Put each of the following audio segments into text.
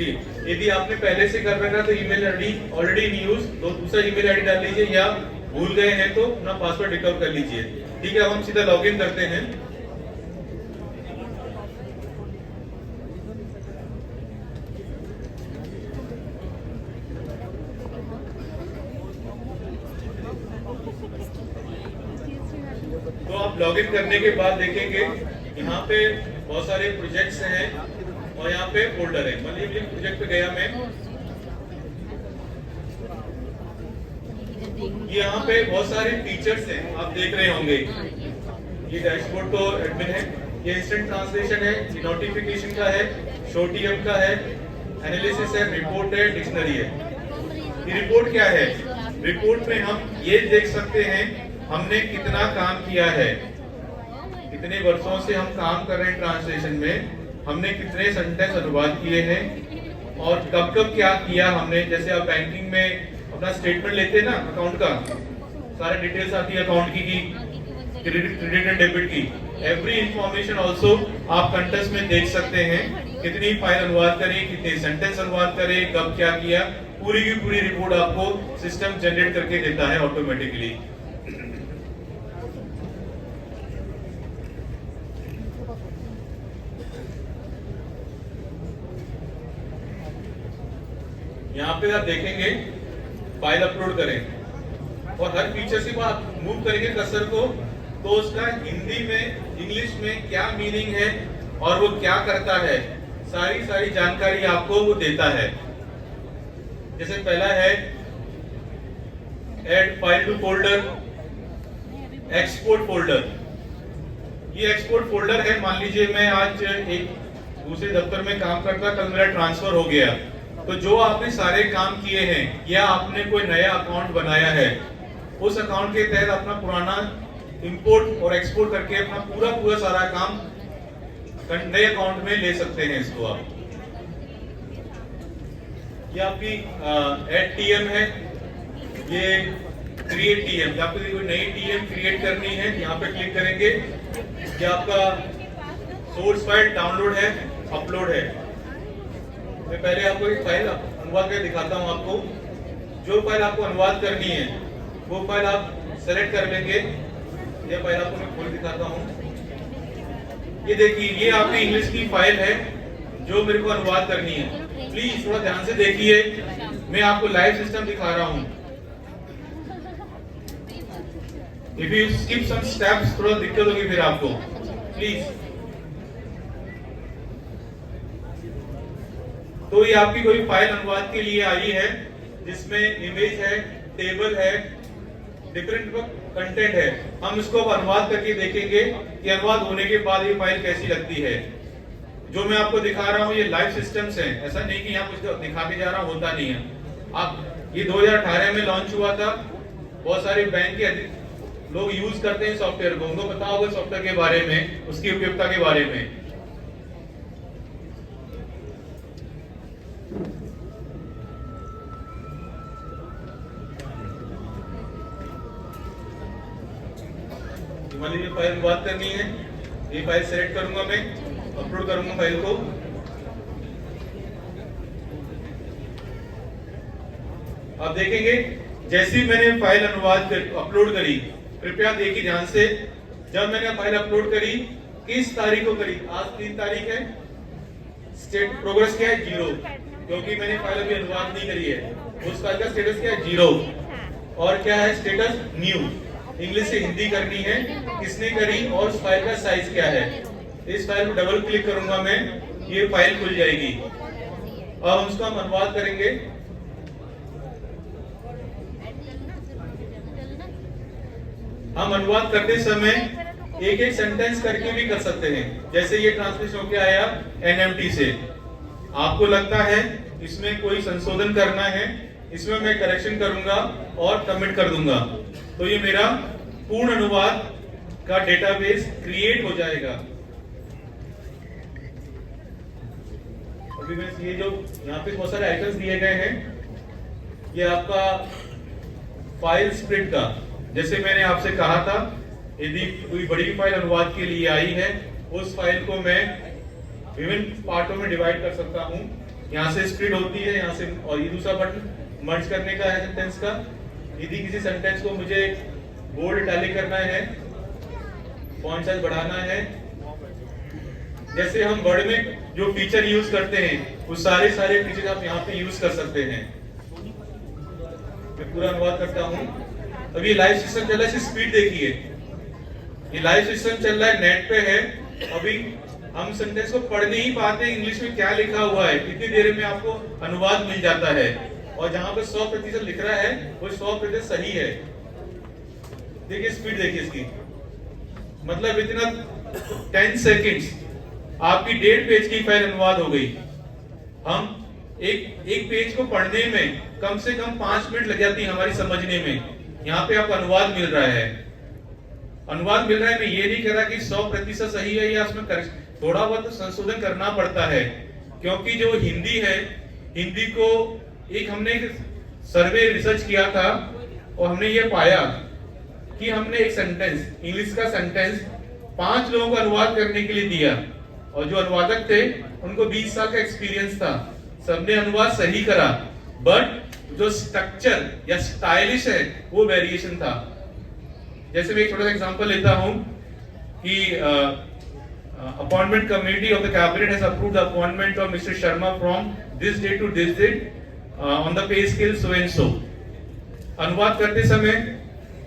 देखिए, यदि आपने पहले से कर रखा तो email ID already in use, तो दूसरा ईमेल आईडी डाल लीजिए, या भूल गए हैं तो अपना पासवर्ड रिकवर कर लीजिए। ठीक है, अब हम सीधा लॉगिन करते हैं। तो आप लॉगिन करने के बाद देखेंगे यहाँ पे बहुत सारे प्रोजेक्ट्स हैं और यहाँ पे फोल्डर है। मान लीजिए प्रोजेक्ट पे गया मैं, यहाँ पे बहुत सारे फीचर्स हैं, आप देख रहे होंगे। ये डैशबोर्ड तो एडमिन है, ये इंस्टेंट ट्रांसलेशन है, ये नोटिफिकेशन का है, शो टीएम का है, एनालिसिस है, रिपोर्ट है, डिक्शनरी है। ये रिपोर्ट क्या है? रिपोर्ट में हम ये देख सकते हैं हमने कितना काम किया है, कितने वर्षों से हम काम कर रहे हैं ट्रांसलेशन में, हमने कितने सेंटेंस अनुवाद किए हैं और कब कब क्या किया हमने। जैसे आप बैंकिंग में अपना स्टेटमेंट लेते हैं ना, अकाउंट का सारे डिटेल्स आती है अकाउंट की क्रेडिट एंड डेबिट की, एवरी इंफॉर्मेशन ऑल्सो आप कंटेंट्स में देख सकते हैं। कितनी फाइल अनुवाद करें, कितने सेंटेंस अनुवाद करें, कब क्या किया, पूरी की पूरी रिपोर्ट आपको सिस्टम जनरेट करके देता है ऑटोमेटिकली। यहाँ पे आप देखेंगे फाइल अपलोड करें और हर फीचर से आप मूव करेंगे कर्सर को, तो उसका हिंदी में, इंग्लिश में क्या मीनिंग है और वो क्या करता है, सारी जानकारी आपको वो देता है। जैसे पहला है add file to folder, export folder. ये एक्सपोर्ट फोल्डर है, मान लीजिए मैं आज एक दूसरे दफ्तर में काम करता, कल मेरा ट्रांसफर हो गया, तो जो आपने सारे काम किए हैं या आपने कोई नया अकाउंट बनाया है, उस अकाउंट के तहत अपना पुराना इंपोर्ट और एक्सपोर्ट करके अपना पूरा सारा काम नए अकाउंट में ले सकते हैं। इसको आप, ये आपकी ऐड टीएम है, ये क्रिएट टीएम, आपको कोई नई टीएम क्रिएट करनी है, यहाँ पे क्लिक करेंगे। ये आपका सोर्स फाइल डाउनलोड है, अपलोड है। मैं पहले आपको एक फाइल अनुवाद करके दिखाता हूं। आपको जो फाइल आपको अनुवाद करनी है वो फाइल आप सेलेक्ट कर लेंगे। ये फाइल आपको मैं खोल दिखाता हूं। ये देखिए, ये आपकी इंग्लिश की फाइल है जो मेरे को अनुवाद करनी है। प्लीज थोड़ा ध्यान से देखिए, मैं आपको लाइव सिस्टम दिखा रहा हूं। If you skip some steps थोड़ा दिक्कत होगी फिर आपको, प्लीज। तो ये आपकी कोई फाइल अनुवाद के लिए आई है जिसमें इमेज है, टेबल है, डिफरेंट कंटेंट है। हम इसको अब अनुवाद करके देखेंगे कि अनुवाद होने के बाद ये फाइल कैसी लगती है। जो मैं आपको दिखा रहा हूँ ये लाइव सिस्टम्स हैं, ऐसा नहीं कि यहाँ कुछ दिखा के जा रहा होता नहीं है। आप, ये 2018 में लॉन्च हुआ था, बहुत सारे बैंक के लोग यूज करते हैं सॉफ्टवेयर को, उनको पता होगा सॉफ्टवेयर के बारे में, उसकी उपयोगिता के बारे में। ये फाइल अनुवाद करनी है, ये फाइल सेलेक्ट करूंगा, मैं अपलोड करूंगा फाइल को। आप देखेंगे जैसे ही मैंने फाइल अनुवाद अपलोड करी, कृपया देखिए ध्यान से, जब मैंने फाइल अपलोड करी, किस तारीख को करी? आज 3 तारीख है। स्टेट प्रोग्रेस क्या है? 0, क्योंकि मैंने फाइल अभी अनुवाद नहीं करी है। उस फाइल का स्टेटस क्या है? 0। और क्या है स्टेटस? न्यू। इंग्लिश से हिंदी करनी है, किसने करी और उस फाइल का साइज क्या है। इस फाइल को डबल क्लिक करूंगा मैं, ये फाइल खुल जाएगी। अब हम उसका अनुवाद करेंगे। हम अनुवाद करते समय एक एक सेंटेंस करके भी कर सकते हैं। जैसे ये ट्रांसलेशन होके आया एनएमटी से, आपको लगता है इसमें कोई संशोधन करना है, इसमें मैं करेक्शन करूंगा और सबमिट कर दूंगा, तो ये मेरा पूर्ण अनुवाद का डेटाबेस क्रिएट हो जाएगा। अभी मैं ये जो यहाँ पे बहुत सारे आइकन्स दिए गए हैं, ये आपका फाइल स्प्लिट का, जैसे मैंने आपसे कहा था, यदि कोई बड़ी फाइल अनुवाद के लिए आई है, उस फाइल को मैं विभिन्न पार्टों में डिवाइड कर सकता हूँ। यहाँ से स्प्लिट होती है, यहाँ से, और ये दूसरा बटन मर्ज करने का है सेंटेंस का। यदि किसी सेंटेंस को मुझे बोल्ड इटैलिक करना है, फॉन्ट साइज बढ़ाना है, जैसे हम वर्ड में जो फीचर यूज करते हैं वो सारे फीचर आप यहाँ पे यूज कर सकते हैं। मैं पूरा अनुवाद करता हूँ। अब ये लाइव सिस्टम चल रहा है, स्पीड देखिए, ये लाइव सिस्टम चल रहा है, नेट पे है। अभी हम सेंटेंस को पढ़ नहीं पाते इंग्लिश में क्या लिखा हुआ है, इतनी देर में आपको अनुवाद मिल जाता है, और जहां पर 100% लिख रहा है वो 100% सही है। देखिए स्पीड देखिए इसकी, मतलब इतना 10 सेकेंड्स आपकी 1.5 पेज की फाइल अनुवाद हो गई। हम एक पेज को पढ़ने में कम से कम 5 मिनट लग जाती है हमारी समझने में, यहाँ पे आपको अनुवाद मिल रहा है। अनुवाद मिल रहा है, मैं ये नहीं कह रहा कि 100% सही है, या उसमें थोड़ा बहुत संशोधन करना पड़ता है, क्योंकि जो हिंदी है, हिंदी को हमने एक सर्वे रिसर्च किया था, और हमने ये पाया कि हमने एक सेंटेंस, इंग्लिश का सेंटेंस 5 लोगों को अनुवाद करने के लिए दिया, और जो अनुवादक थे उनको 20 साल का एक्सपीरियंस था, सबने अनुवाद सही करा, बट जो स्ट्रक्चर या स्टाइलिश है वो वेरिएशन था। जैसे मैं एक छोटा सा एग्जांपल लेता हूं कि appointment committee of the cabinet has approved the appointment of mister Sharma from this date to this date on the pay scale so and so. अनुवाद करते समय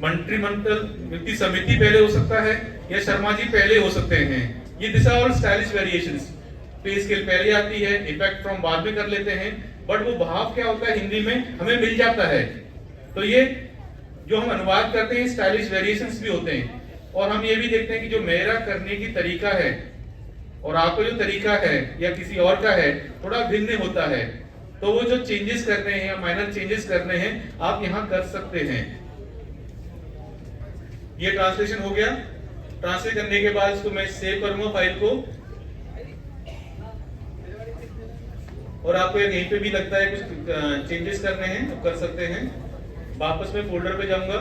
मंत्रिमंडल व्यक्ति समिति पहले हो सकता है, या शर्मा जी पहले हो सकते हैं। ये this are stylish variations. Pay scale पहले आती है, इफेक्ट फ्रॉम बाद में कर लेते हैं, बट वो भाव क्या होता है हिंदी में हमें मिल जाता है। तो ये जो हम अनुवाद करते हैं स्टाइलिश वेरिएशंस भी होते हैं, और हम ये भी देखते हैं कि जो मेरा करने की तरीका है और आपका जो तरीका है या किसी और का है थोड़ा भिन्न होता है, तो वो जो चेंजेस करने हैं या माइनर चेंजेस करने हैं आप यहाँ कर सकते हैं। ये ट्रांसलेशन हो गया। ट्रांसलेट करने के बाद इसको मैं सेव करूंगा फाइल को, और आपको यहीं पे भी लगता है कुछ चेंजेस करने हैं तो कर सकते हैं। वापस मैं फोल्डर पे जाऊंगा,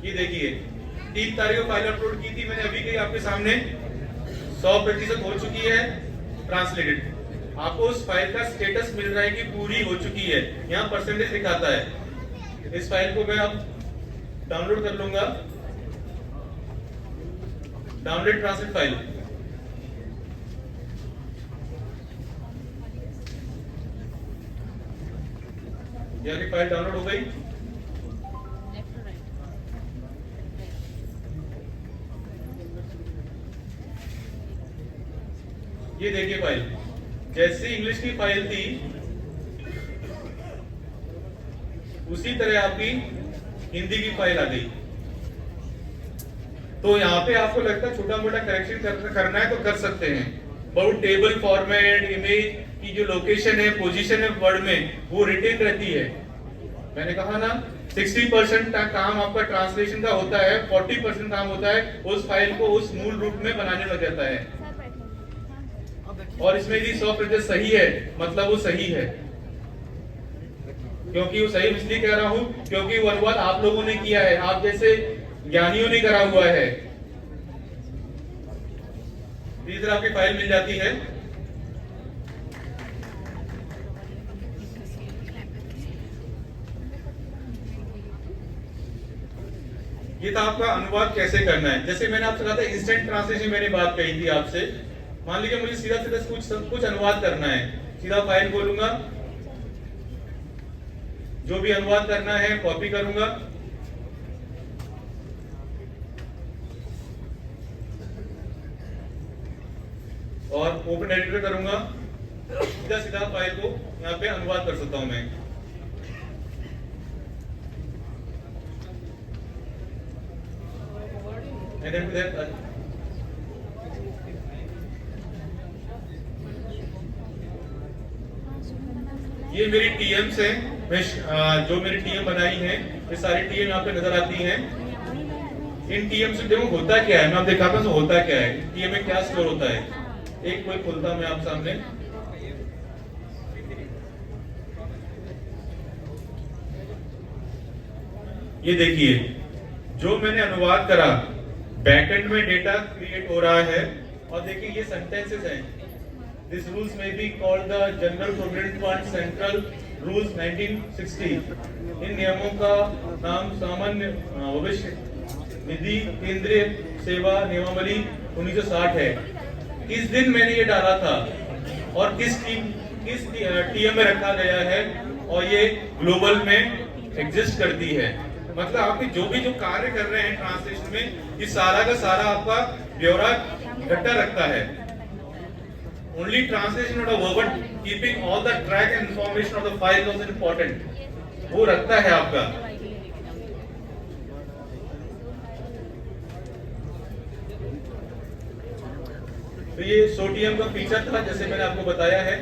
ये देखिए 3 तारीख को फाइल अपलोड की थी मैंने, अभी कहीं आपके सामने 100% हो चुकी है ट्रांसलेटेड। आपको उस फाइल का स्टेटस मिल रहा है कि पूरी हो चुकी है, यहाँ परसेंटेज दिखाता है। इस फाइल को मैं अब डाउनलोड कर लूंगा, डाउनलोड ट्रांसलेट फाइल। यहाँ की फाइल डाउनलोड हो गई। ये देखिए फाइल, जैसी इंग्लिश की फाइल थी उसी तरह आपकी हिंदी की फाइल आ गई। तो यहाँ पे आपको लगता है छोटा मोटा करेक्शन करना है तो कर सकते हैं। बहुत टेबल फॉर्मेट, इमेज की जो लोकेशन है, पोजीशन है वर्ड में, वो रिटेन रहती है। मैंने कहा ना 60% काम आपका ट्रांसलेशन का होता है, 40% काम होता है उस फाइल को उस मूल रूप में बनाने लग जाता है। और इसमें यदि 100% सही है मतलब वो सही है, क्योंकि वो सही इसलिए कह रहा हूं क्योंकि वो अनुवाद आप लोगों ने किया है, आप जैसे ज्ञानियों ने करा हुआ है। इस तरह आपकी फाइल मिल जाती है। ये था आपका अनुवाद कैसे करना है। जैसे मैंने आपसे कहा था इंस्टेंट ट्रांसलेशन, मैंने बात कही थी आपसे। मान लीजिए मुझे सीधा सीधा कुछ अनुवाद करना है, सीधा फाइल खोलूंगा, जो भी अनुवाद करना है कॉपी करूंगा, और ओपन एडिटर करूंगा, सीधा सीधा फाइल को यहाँ पे अनुवाद कर सकता हूं मैं। ये मेरी टीएम्स है, मैं जो मेरी टीएम बनाई है, ये सारी टीएम यहाँ पे नजर आती हैं। इन टीएम से देखो होता क्या है, मैं आप दिखाता हूँ होता क्या है, टीएम में क्या स्टोर होता है। एक कोई खोलता मैं आप सामने, ये देखिए जो मैंने अनुवाद करा बैकएंड में डेटा क्रिएट हो रहा है। और देखिए ये सेंटेंसेस हैं। दिस रूल्स में be called the general provident fund central rules 1960। इन नियमों का नाम सामान्य भविष्य निधि केंद्रीय सेवा नियमावली 1960 है। किस दिन मैंने ये डाला था और किस टीएम में रखा गया है और ये ग्लोबल में एग्जिस्ट करती है। मतलब आप जो कार्य कर रहे हैं ट्रांसलेशन में, ये सारा का सारा आपका ब्यौरा इकट्ठा रखता है। Only translation not a verbal, keeping all the track and information of the file was important, वो रखता है आपका। तो ये सोटियम का फीचर था, जैसे मैंने आपको बताया है।